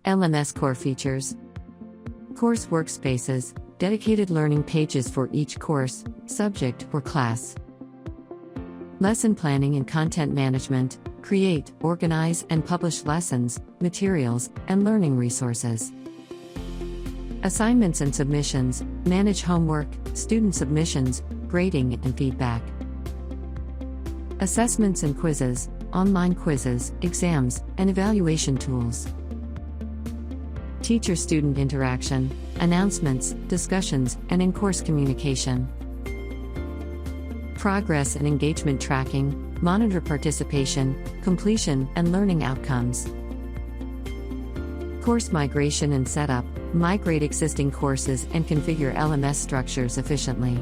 LMS core features. Course workspaces, dedicated learning pages for each course, subject, or class. Lesson planning and content management, create, organize, and publish lessons, materials, and learning resources. Assignments and submissions, manage homework, student submissions, grading, and feedback. Assessments and quizzes, online quizzes, exams, and evaluation tools. Teacher-student interaction, announcements, discussions, and in-course communication. Progress and engagement tracking, monitor participation, completion, and learning outcomes. Course migration and setup, migrate existing courses and configure LMS structures efficiently.